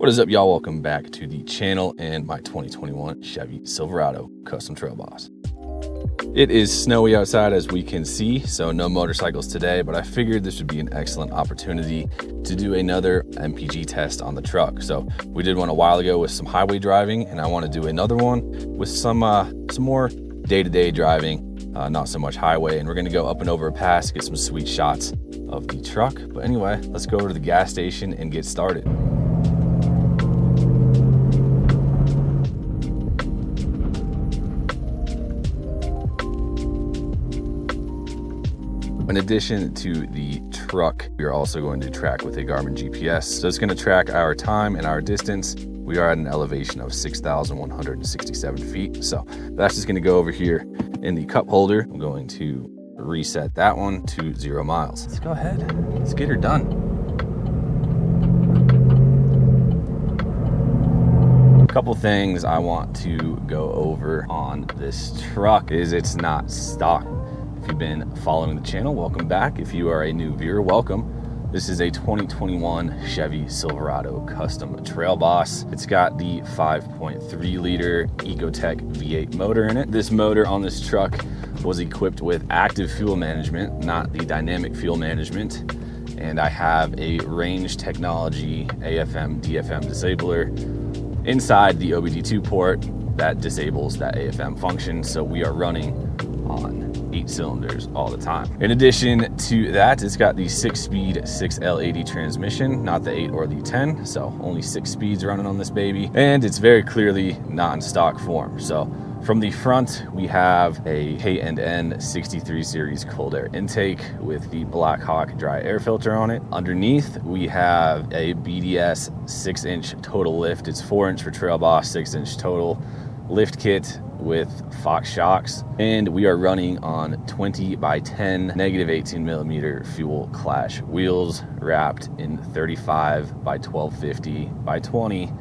What is up, y'all? Welcome back to the channel and my 2021 Chevy Silverado Custom Trail Boss. It is snowy outside, as we can see, so no motorcycles today, but I figured this would be an excellent opportunity to do another MPG test on the truck. So we did one a while ago with some highway driving, and I want to do another one with some more day-to-day driving, not so much highway, and we're going to go up and over a pass, get some sweet shots of the truck. But anyway, let's go over to the gas station and get started. In addition to the truck, we are also going to track with a Garmin GPS. So it's going to track our time and our distance. We are at an elevation of 6,167 feet. So that's just going to go over here in the cup holder. I'm going to reset that one to 0 miles. Let's go ahead. Let's get her done. A couple things I want to go over on this truck is it's not stock. If you've been following the channel, welcome back. If you are a new viewer, welcome. This is a 2021 Chevy Silverado Custom Trail Boss. It's got the 5.3 liter Ecotech V8 motor in it. This motor on this truck was equipped with active fuel management, not the dynamic fuel management. And I have a range technology AFM DFM disabler inside the OBD2 port that disables that AFM function. So we are running on 8 cylinders all the time. In addition to that, it's got the 6-speed 6L80 transmission, not the 8 or the 10, so only 6 speeds running on this baby, and it's very clearly not in stock form. So from the front, we have a K&N 63 series cold air intake with the Black Hawk dry air filter on it. Underneath, we have a BDS 6-inch total lift. It's 4-inch for Trail Boss, 6-inch total lift kit with Fox shocks, and we are running on 20 by 10 -18 millimeter fuel clash wheels wrapped in 35 by 1250 by 20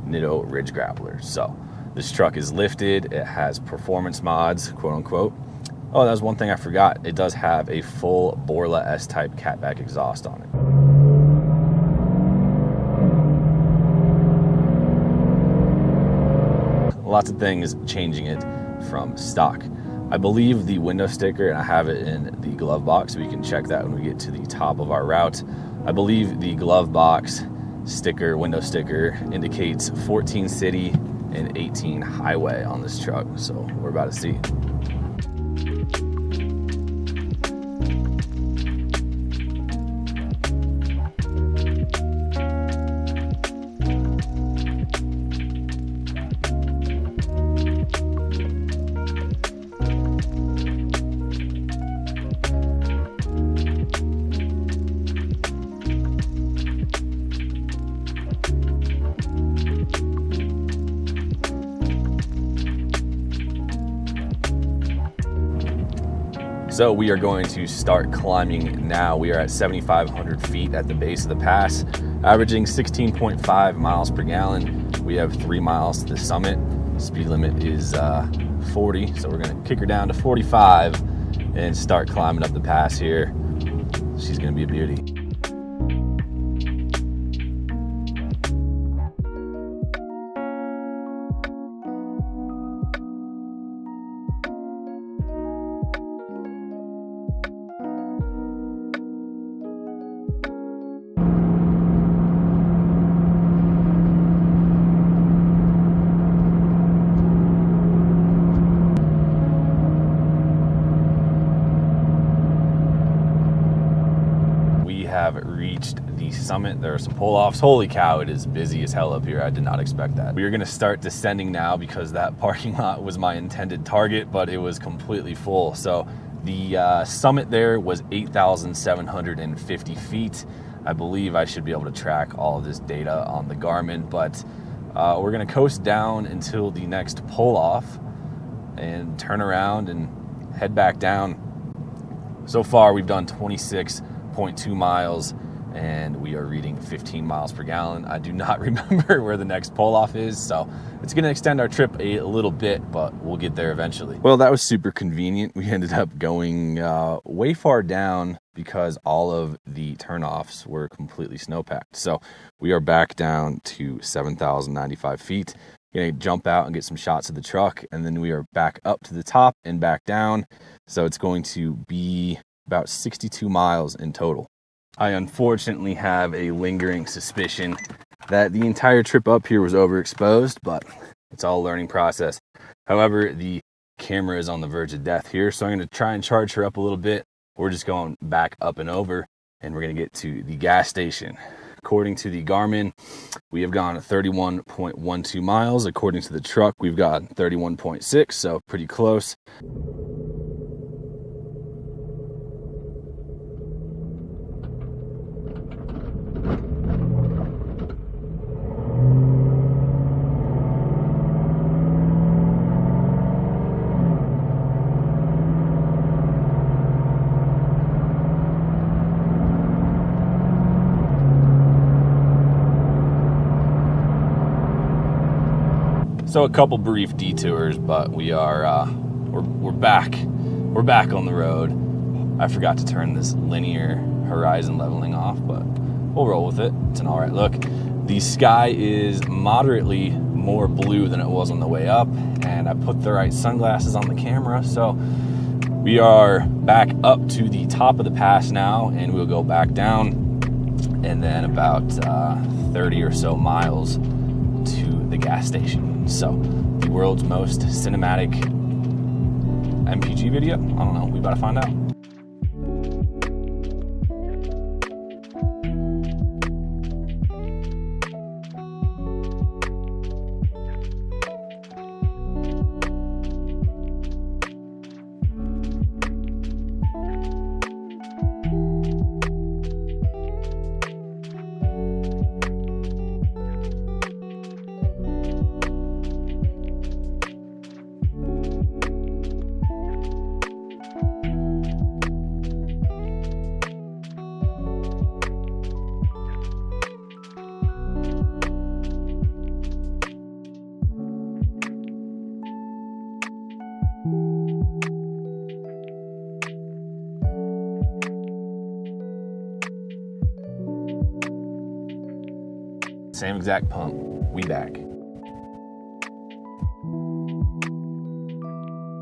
Nitto Ridge Grappler. So this truck is lifted. It has performance mods, quote unquote. Oh, that was one thing I forgot. It does have a full Borla S-type catback exhaust on it. Lots of things changing it from stock. I believe the window sticker, and I have it in the glove box, we can check that when we get to the top of our route. I believe the glove box sticker, window sticker, indicates 14 city and 18 highway on this truck. So we're about to see. So we are going to start climbing now. We are at 7,500 feet at the base of the pass, averaging 16.5 miles per gallon. We have 3 miles to the summit. Speed limit is 40, so we're gonna kick her down to 45 and start climbing up the pass here. She's gonna be a beauty. Have reached the summit. There are some pull-offs. Holy cow, it is busy as hell up here. I did not expect that. We are going to start descending now because that parking lot was my intended target, but it was completely full. So the summit there was 8,750 feet. I believe I should be able to track all of this data on the Garmin, but we're going to coast down until the next pull-off and turn around and head back down. So far, we've done 26.2 miles and we are reading 15 miles per gallon. I do not remember where the next pull-off is, so it's going to extend our trip a little bit, but we'll get there eventually. Well, that was super convenient. We ended up going way far down because all of the turnoffs were completely snowpacked. So we are back down to 7,095 feet. Gonna jump out and get some shots of the truck, and then we are back up to the top and back down. So it's going to be about 62 miles in total. I unfortunately have a lingering suspicion that the entire trip up here was overexposed, but it's all a learning process. However, the camera is on the verge of death here, so I'm going to try and charge her up a little bit. We're just going back up and over, and we're going to get to the gas station. According to the Garmin, we have gone 31.12 miles. According to the truck, we've got 31.6, so pretty close. So a couple brief detours, but we are we're back. We're back on the road. I forgot to turn this linear horizon leveling off, but we'll roll with it. It's an all right look. The sky is moderately more blue than it was on the way up, and I put the right sunglasses on the camera, so we are back up to the top of the pass now, and we'll go back down, and then about 30 or so miles to the gas station. So the world's most cinematic MPG video? I don't know, we about to find out. Same exact pump, we back.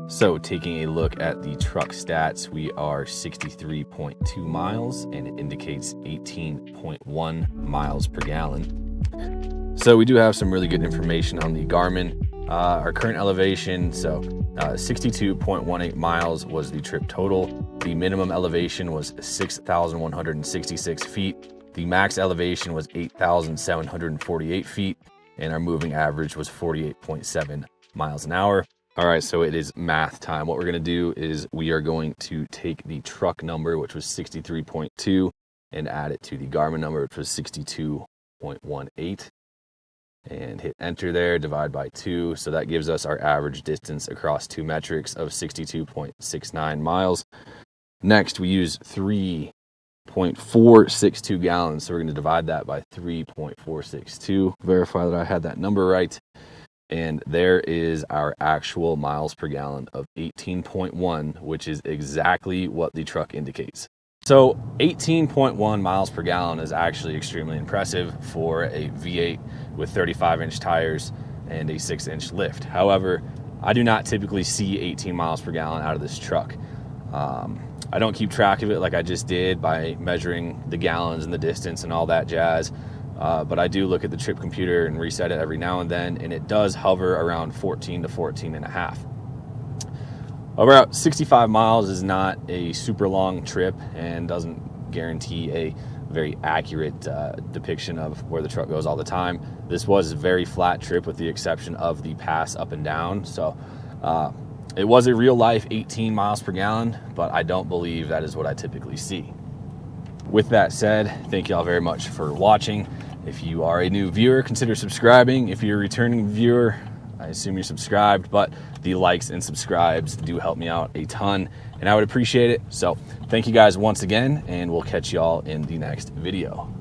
So taking a look at the truck stats, we are 63.2 miles and it indicates 18.1 miles per gallon. So we do have some really good information on the Garmin. Our current elevation, so 62.18 miles was the trip total. The minimum elevation was 6,166 feet. The max elevation was 8,748 feet, and our moving average was 48.7 miles an hour. All right, so it is math time. What we're gonna do is we are going to take the truck number, which was 63.2, and add it to the Garmin number, which was 62.18, and hit enter there, divide by 2. So that gives us our average distance across two metrics of 62.69 miles. Next, we use 3.462 gallons. So we're going to divide that by 3.462, verify that I had that number right. And there is our actual miles per gallon of 18.1, which is exactly what the truck indicates. So 18.1 miles per gallon is actually extremely impressive for a V8 with 35-inch tires and a 6-inch lift. However, I do not typically see 18 miles per gallon out of this truck. I don't keep track of it like I just did by measuring the gallons and the distance and all that jazz. But I do look at the trip computer and reset it every now and then, and it does hover around 14 to 14 and a half. About 65 miles is not a super long trip and doesn't guarantee a very accurate depiction of where the truck goes all the time. This was a very flat trip with the exception of the pass up and down. So it was a real life 18 miles per gallon, but I don't believe that is what I typically see. With that said, thank you all very much for watching. If you are a new viewer, consider subscribing. If you're a returning viewer, I assume you're subscribed, but the likes and subscribes do help me out a ton, and I would appreciate it. So thank you guys once again, and we'll catch y'all in the next video.